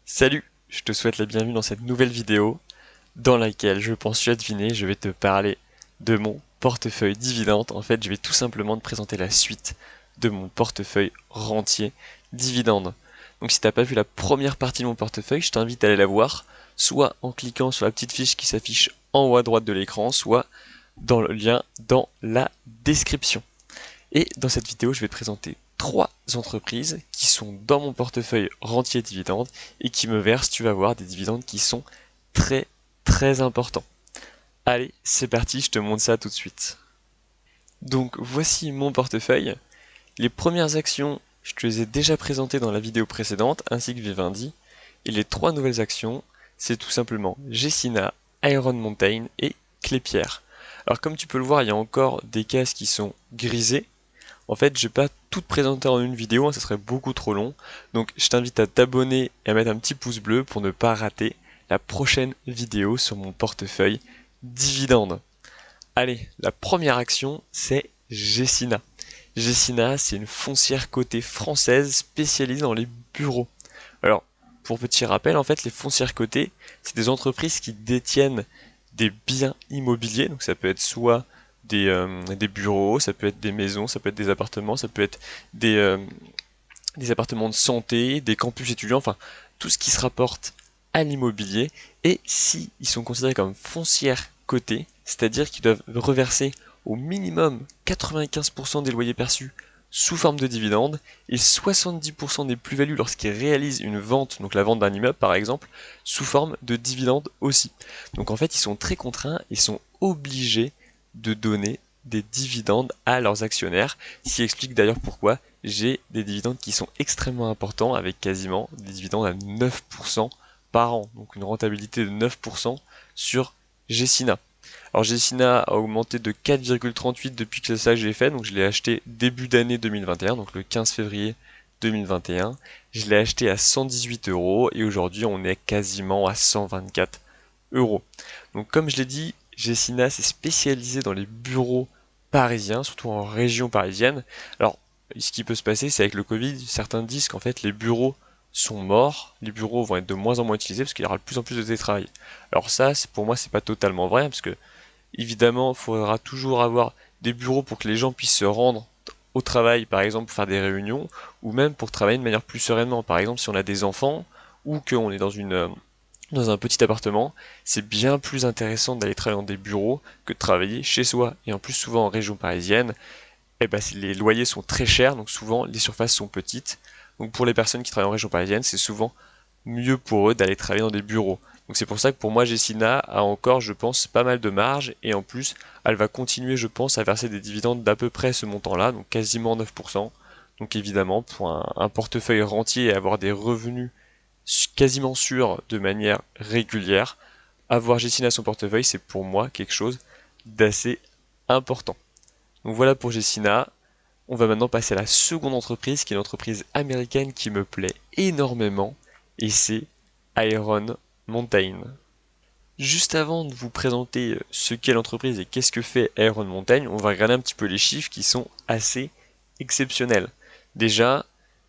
Salut, je te souhaite la bienvenue dans cette nouvelle vidéo dans laquelle, je pense tu as deviné, je vais te parler de mon portefeuille dividende. En fait, je vais tout simplement te présenter la suite de mon portefeuille rentier dividende. Donc si tu n'as pas vu la première partie de mon portefeuille, je t'invite à aller la voir, soit en cliquant sur la petite fiche qui s'affiche en haut à droite de l'écran, soit dans le lien dans la description. Et dans cette vidéo, je vais te présenter 3 entreprises qui sont dans mon portefeuille rentier dividendes et qui me versent, tu vas voir, des dividendes qui sont très très importants. Allez, c'est parti, je te montre ça tout de suite. Donc voici mon portefeuille. Les premières actions, je te les ai déjà présentées dans la vidéo précédente, ainsi que Vivendi. Et les 3 nouvelles actions, c'est tout simplement Gecina, Iron Mountain et Clépierre. Alors comme tu peux le voir, il y a encore des cases qui sont grisées. En fait, je vais pas tout te présenter en une vidéo, hein, ça serait beaucoup trop long. Donc je t'invite à t'abonner et à mettre un petit pouce bleu pour ne pas rater la prochaine vidéo sur mon portefeuille dividende. Allez, la première action, c'est Gecina. Gecina, c'est une foncière cotée française spécialisée dans les bureaux. Alors, pour petit rappel, en fait, les foncières cotées, c'est des entreprises qui détiennent des biens immobiliers, donc ça peut être soit des bureaux, ça peut être des maisons, ça peut être des appartements, ça peut être des, euh, des appartements de santé, des campus étudiants, enfin tout ce qui se rapporte à l'immobilier. Et si ils sont considérés comme foncières cotées, c'est-à-dire qu'ils doivent reverser au minimum 95% des loyers perçus sous forme de dividendes et 70% des plus-values lorsqu'ils réalisent une vente, donc la vente d'un immeuble par exemple, sous forme de dividendes aussi. Donc en fait, ils sont très contraints et sont obligés de donner des dividendes à leurs actionnaires, ce qui explique d'ailleurs pourquoi j'ai des dividendes qui sont extrêmement importants avec quasiment des dividendes à 9% par an, donc une rentabilité de 9% sur Gecina. Alors Gecina a augmenté de 4,38 depuis que ça j'ai fait, donc je l'ai acheté début d'année 2021, donc le 15 février 2021. Je l'ai acheté à 118 € et aujourd'hui on est quasiment à 124 euros. Donc comme je l'ai dit, Gecina s'est spécialisé dans les bureaux parisiens, surtout en région parisienne. Alors ce qui peut se passer, c'est avec le Covid, certains disent qu'en fait les bureaux sont morts, les bureaux vont être de moins en moins utilisés parce qu'il y aura de plus en plus de télétravail. Alors ça, pour moi, c'est pas totalement vrai, parce que évidemment, il faudra toujours avoir des bureaux pour que les gens puissent se rendre au travail, par exemple, pour faire des réunions, ou même pour travailler de manière plus sereinement. Par exemple, si on a des enfants, ou qu'on est dans un petit appartement, c'est bien plus intéressant d'aller travailler dans des bureaux que de travailler chez soi. Et en plus, souvent en région parisienne, eh ben, les loyers sont très chers, donc souvent les surfaces sont petites. Donc pour les personnes qui travaillent en région parisienne, c'est souvent mieux pour eux d'aller travailler dans des bureaux. Donc c'est pour ça que pour moi, Gecina a encore, je pense, pas mal de marge, et en plus, elle va continuer, je pense, à verser des dividendes d'à peu près ce montant-là, donc quasiment 9%. Donc évidemment, pour un portefeuille rentier et avoir des revenus quasiment sûrs de manière régulière, avoir Gecina à son portefeuille, c'est pour moi quelque chose d'assez important. Donc voilà pour Gecina. On va maintenant passer à la seconde entreprise, qui est une entreprise américaine qui me plaît énormément, et c'est Iron Mountain. Juste avant de vous présenter ce qu'est l'entreprise et qu'est-ce que fait Iron Mountain, on va regarder un petit peu les chiffres qui sont assez exceptionnels. Déjà,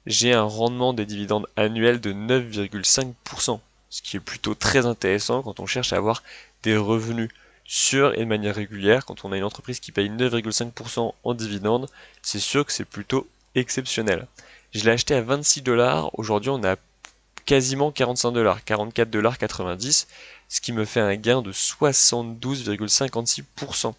j'ai un rendement des dividendes annuels de 9,5%, ce qui est plutôt très intéressant quand on cherche à avoir des revenus sûrs et de manière régulière. Quand on a une entreprise qui paye 9,5% en dividendes, c'est sûr que c'est plutôt exceptionnel. Je l'ai acheté à 26 $, aujourd'hui on est à quasiment 45 $, 44,90 $, ce qui me fait un gain de 72,56%.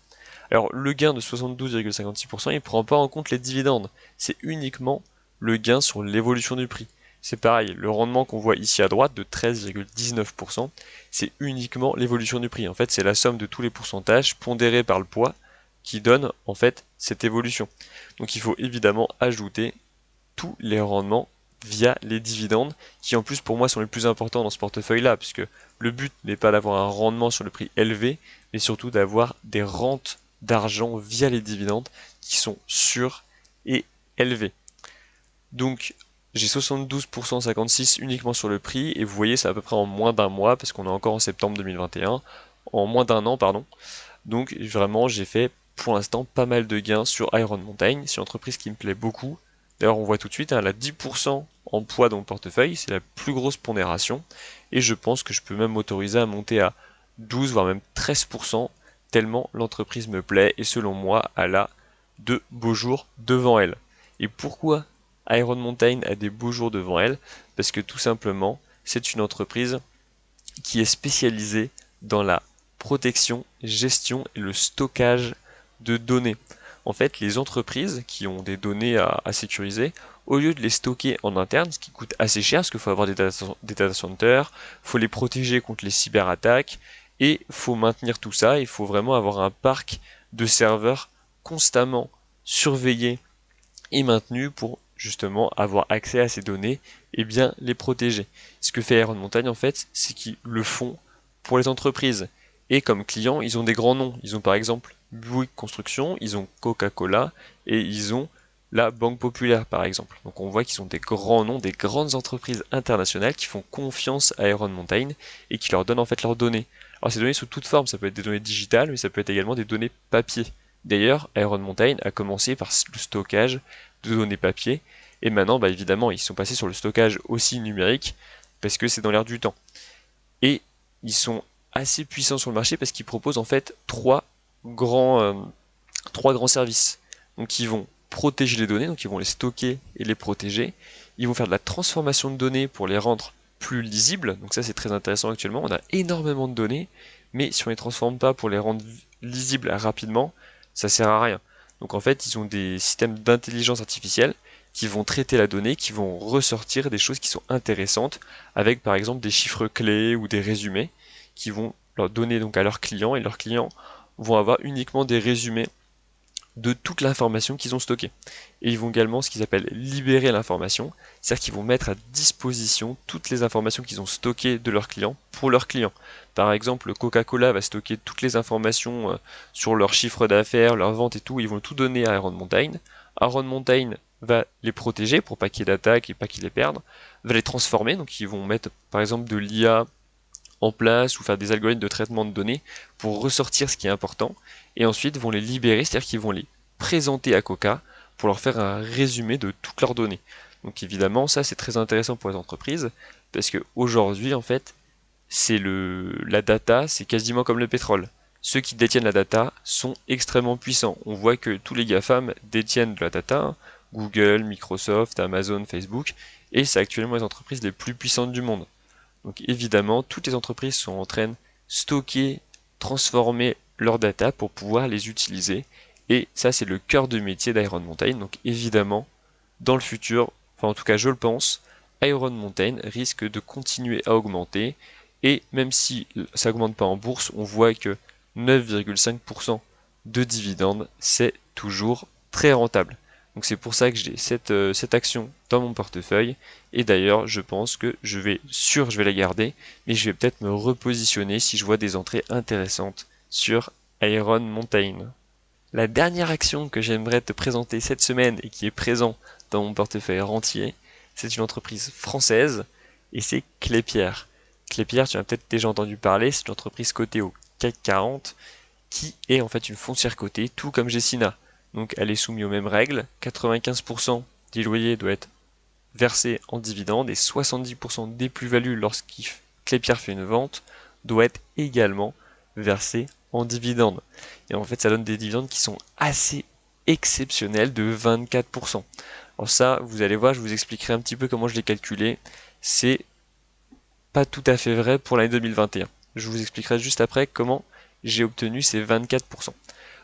Alors le gain de 72,56%, il ne prend pas en compte les dividendes, c'est uniquement le gain sur l'évolution du prix. C'est pareil, le rendement qu'on voit ici à droite de 13,19%, c'est uniquement l'évolution du prix. En fait, c'est la somme de tous les pourcentages pondérés par le poids qui donne en fait cette évolution. Donc il faut évidemment ajouter tous les rendements via les dividendes, qui en plus pour moi sont les plus importants dans ce portefeuille-là, puisque le but n'est pas d'avoir un rendement sur le prix élevé, mais surtout d'avoir des rentes d'argent via les dividendes qui sont sûres et élevées. Donc j'ai 72% 56 uniquement sur le prix, et vous voyez c'est à peu près en moins d'un mois, parce qu'on est encore en septembre 2021, en moins d'un an pardon. Donc vraiment j'ai fait pour l'instant pas mal de gains sur Iron Mountain, c'est une entreprise qui me plaît beaucoup. D'ailleurs on voit tout de suite, hein, elle a 10% en poids dans mon portefeuille, c'est la plus grosse pondération, et je pense que je peux même m'autoriser à monter à 12 voire même 13%, tellement l'entreprise me plaît, et selon moi, elle a de beaux jours devant elle. Et pourquoi Iron Mountain a des beaux jours devant elle? Parce que tout simplement, c'est une entreprise qui est spécialisée dans la protection, gestion et le stockage de données. En fait, les entreprises qui ont des données à sécuriser, au lieu de les stocker en interne, ce qui coûte assez cher, parce qu'il faut avoir des data centers, il faut les protéger contre les cyberattaques, et il faut maintenir tout ça, il faut vraiment avoir un parc de serveurs constamment surveillé et maintenu pour justement avoir accès à ces données et bien les protéger. Ce que fait Iron Mountain en fait, c'est qu'ils le font pour les entreprises. Et comme clients, ils ont des grands noms. Ils ont par exemple Buick Construction, ils ont Coca-Cola et ils ont la Banque Populaire par exemple. Donc on voit qu'ils ont des grands noms, des grandes entreprises internationales qui font confiance à Iron Mountain et qui leur donnent en fait leurs données. Alors ces données sous toute forme, ça peut être des données digitales, mais ça peut être également des données papier. D'ailleurs, Iron Mountain a commencé par le stockage de données papier, et maintenant, bah, évidemment, ils sont passés sur le stockage aussi numérique, parce que c'est dans l'air du temps. Et ils sont assez puissants sur le marché parce qu'ils proposent en fait grands, trois grands services. Donc ils vont protéger les données, donc ils vont les stocker et les protéger. Ils vont faire de la transformation de données pour les rendre plus lisibles. Donc ça c'est très intéressant actuellement. On a énormément de données, mais si on les transforme pas pour les rendre lisibles rapidement, ça sert à rien. Donc en fait, ils ont des systèmes d'intelligence artificielle qui vont traiter la donnée, qui vont ressortir des choses qui sont intéressantes, avec par exemple des chiffres clés ou des résumés, qui vont leur donner donc à leurs clients, et leurs clients vont avoir uniquement des résumés de toute l'information qu'ils ont stockée. Et ils vont également ce qu'ils appellent libérer l'information, c'est-à-dire qu'ils vont mettre à disposition toutes les informations qu'ils ont stockées de leurs clients pour leurs clients. Par exemple, Coca-Cola va stocker toutes les informations sur leur chiffre d'affaires, leur vente et tout, ils vont tout donner à Iron Mountain. Iron Mountain va les protéger pour pas qu'il y ait d'attaques et pas qu'ils les perdent, va les transformer, donc ils vont mettre par exemple de l'IA en place ou faire des algorithmes de traitement de données pour ressortir ce qui est important et ensuite vont les libérer, c'est-à-dire qu'ils vont les présenter à Coca pour leur faire un résumé de toutes leurs données. Donc évidemment, ça c'est très intéressant pour les entreprises parce que aujourd'hui en fait, la data, c'est quasiment comme le pétrole. Ceux qui détiennent la data sont extrêmement puissants. On voit que tous les GAFAM détiennent de la data, hein. Google, Microsoft, Amazon, Facebook, et c'est actuellement les entreprises les plus puissantes du monde. Donc évidemment, toutes les entreprises sont en train de stocker, transformer leurs data pour pouvoir les utiliser. Et ça, c'est le cœur de métier d'Iron Mountain. Donc évidemment, dans le futur, enfin en tout cas je le pense, Iron Mountain risque de continuer à augmenter. Et même si ça augmente pas en bourse, on voit que 9,5% de dividendes, c'est toujours très rentable. Donc c'est pour ça que j'ai cette action dans mon portefeuille. Et d'ailleurs, je pense que je vais la garder, mais je vais peut-être me repositionner si je vois des entrées intéressantes sur Iron Mountain. La dernière action que j'aimerais te présenter cette semaine et qui est présente dans mon portefeuille rentier, c'est une entreprise française et c'est Klépierre. Klépierre, tu as peut-être déjà entendu parler, c'est une entreprise cotée au CAC 40 qui est en fait une foncière cotée, tout comme Gecina. Donc elle est soumise aux mêmes règles, 95% des loyers doit être versé en dividendes et 70% des plus-values lorsqu'il Klépierre fait une vente doit être également versé en dividendes. Et en fait, ça donne des dividendes qui sont assez exceptionnels de 24%. Alors ça, vous allez voir, je vous expliquerai un petit peu comment je l'ai calculé. C'est pas tout à fait vrai pour l'année 2021. Je vous expliquerai juste après comment j'ai obtenu ces 24%.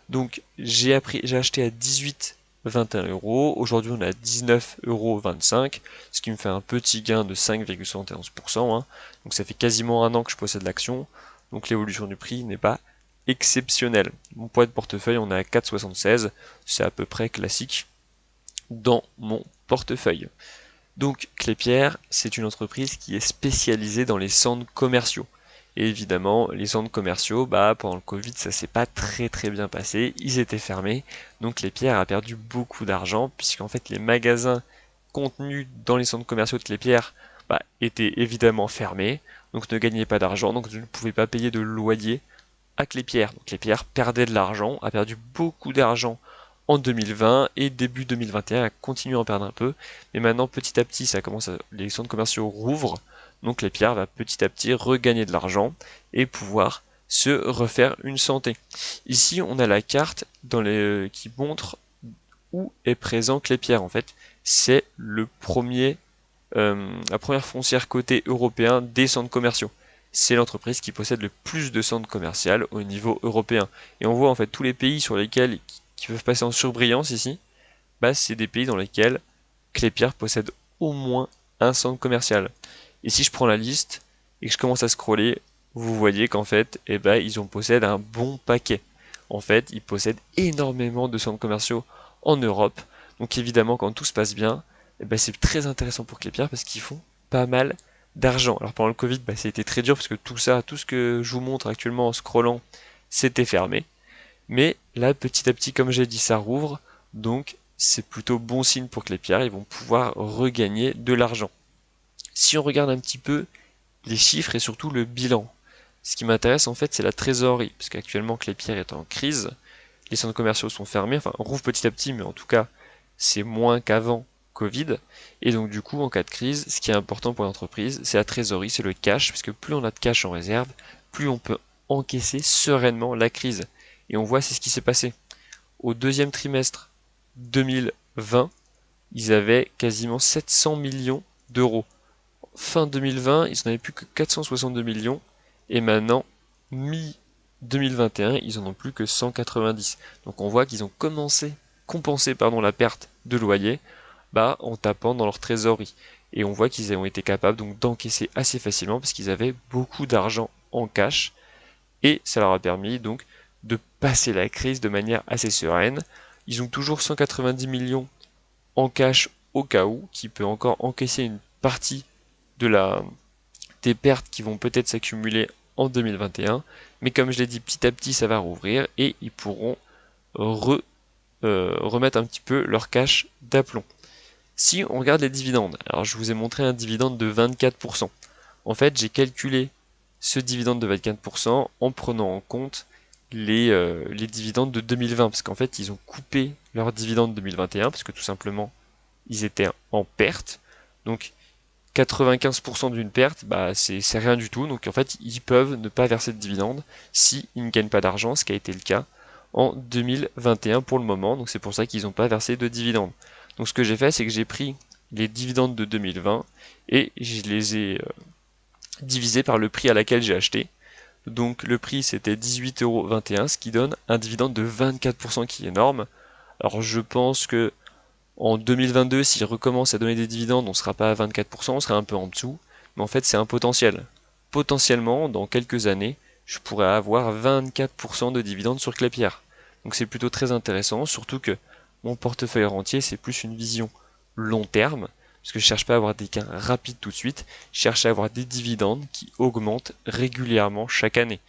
Donc j'ai acheté à 18,21 euros. Aujourd'hui on est à 19,25 €, ce qui me fait un petit gain de 5,71%. Hein. Donc ça fait quasiment un an que je possède l'action. Donc l'évolution du prix n'est pas exceptionnelle. Mon poids de portefeuille on est à 4,76. C'est à peu près classique dans mon portefeuille. Donc Klépierre, c'est une entreprise qui est spécialisée dans les centres commerciaux. Et évidemment, les centres commerciaux, pendant le Covid, ça s'est pas très bien passé. Ils étaient fermés. Donc Klépierre a perdu beaucoup d'argent, puisqu'en fait les magasins contenus dans les centres commerciaux de Klépierre étaient évidemment fermés. Donc ne gagnaient pas d'argent, donc je ne pouvais pas payer de loyer à Klépierre. Donc Klépierre perdait de l'argent, a perdu beaucoup d'argent en 2020 et début 2021 a continué à en perdre un peu. Mais maintenant, petit à petit, les centres commerciaux rouvrent. Donc Klépierre va petit à petit regagner de l'argent et pouvoir se refaire une santé. Ici, on a la carte qui montre où est présent Klépierre. En fait, c'est la première foncière cotée européen des centres commerciaux. C'est l'entreprise qui possède le plus de centres commerciaux au niveau européen. Et on voit en fait tous les pays sur lesquels qui peuvent passer en surbrillance ici, bah, c'est des pays dans lesquels Klépierre possède au moins un centre commercial. Et si je prends la liste et que je commence à scroller, vous voyez qu'en fait, eh ben, ils en possèdent un bon paquet. En fait, ils possèdent énormément de centres commerciaux en Europe. Donc évidemment, quand tout se passe bien, eh ben, c'est très intéressant pour Klépierre parce qu'ils font pas mal d'argent. Alors pendant le Covid, bah, ça a été très dur parce que tout ce que je vous montre actuellement en scrollant, c'était fermé. Mais là, petit à petit, comme j'ai dit, ça rouvre. Donc c'est plutôt bon signe pour Klépierre. Ils vont pouvoir regagner de l'argent. Si on regarde un petit peu les chiffres et surtout le bilan, ce qui m'intéresse en fait, c'est la trésorerie. Parce qu'actuellement, Klépierre est en crise. Les centres commerciaux sont fermés. Enfin, on rouvre petit à petit, mais en tout cas, c'est moins qu'avant Covid. Et donc du coup, en cas de crise, ce qui est important pour l'entreprise, c'est la trésorerie, c'est le cash, parce que plus on a de cash en réserve, plus on peut encaisser sereinement la crise. Et on voit, c'est ce qui s'est passé. Au deuxième trimestre 2020, ils avaient quasiment 700 millions d'euros. Fin 2020, ils n'en avaient plus que 462 millions. Et maintenant, mi-2021, ils en ont plus que 190. Donc on voit qu'ils ont compensé la perte de loyer en tapant dans leur trésorerie. Et on voit qu'ils ont été capables donc d'encaisser assez facilement parce qu'ils avaient beaucoup d'argent en cash. Et ça leur a permis donc de passer la crise de manière assez sereine. Ils ont toujours 190 millions en cash au cas où, qui peut encore encaisser une partie des pertes qui vont peut-être s'accumuler en 2021. Mais comme je l'ai dit, petit à petit, ça va rouvrir et ils pourront remettre un petit peu leur cash d'aplomb. Si on regarde les dividendes, alors je vous ai montré un dividende de 24%. En fait, j'ai calculé ce dividende de 24% en prenant en compte les dividendes de 2020, parce qu'en fait, ils ont coupé leurs dividendes 2021, parce que tout simplement, ils étaient en perte. Donc, 95% d'une perte, c'est rien du tout. Donc, en fait, ils peuvent ne pas verser de dividendes s'ils ne gagnent pas d'argent, ce qui a été le cas en 2021 pour le moment. Donc, c'est pour ça qu'ils n'ont pas versé de dividendes. Donc ce que j'ai fait, c'est que j'ai pris les dividendes de 2020 et je les ai divisés par le prix à laquelle j'ai acheté. Donc le prix c'était 18,21€, ce qui donne un dividende de 24% qui est énorme. Alors je pense que en 2022, s'il recommence à donner des dividendes, on ne sera pas à 24%, on sera un peu en dessous. Mais en fait, c'est un potentiel. Potentiellement, dans quelques années, je pourrais avoir 24% de dividendes sur Klépierre. Donc c'est plutôt très intéressant, surtout que mon portefeuille rentier, c'est plus une vision long terme, parce que je ne cherche pas à avoir des gains rapides tout de suite, je cherche à avoir des dividendes qui augmentent régulièrement chaque année.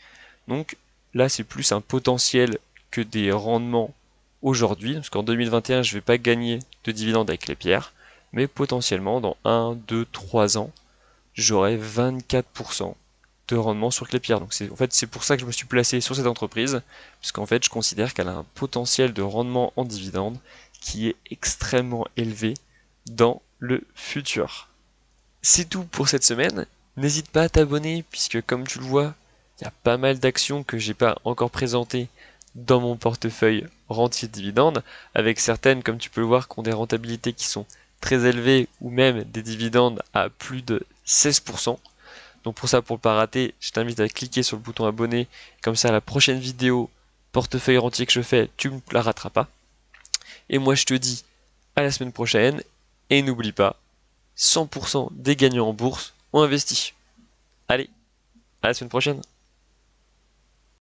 Donc là, c'est plus un potentiel que des rendements aujourd'hui, parce qu'en 2021, je ne vais pas gagner de dividendes avec Klépierre, mais potentiellement dans 1, 2, 3 ans, j'aurai 24% de rendement sur Klépierre. Donc c'est pour ça que je me suis placé sur cette entreprise, parce qu'en fait je considère qu'elle a un potentiel de rendement en dividende qui est extrêmement élevé dans le futur. C'est tout pour cette semaine. N'hésite pas à t'abonner, puisque comme tu le vois, il y a pas mal d'actions que j'ai pas encore présentées dans mon portefeuille rentier de dividendes, avec certaines, comme tu peux le voir, qui ont des rentabilités qui sont très élevées, ou même des dividendes à plus de 16%. Donc pour ça, pour ne pas rater, je t'invite à cliquer sur le bouton abonner, comme ça la prochaine vidéo portefeuille rentier que je fais, tu ne la rateras pas. Et moi je te dis à la semaine prochaine, et n'oublie pas, 100% des gagnants en bourse ont investi. Allez, à la semaine prochaine.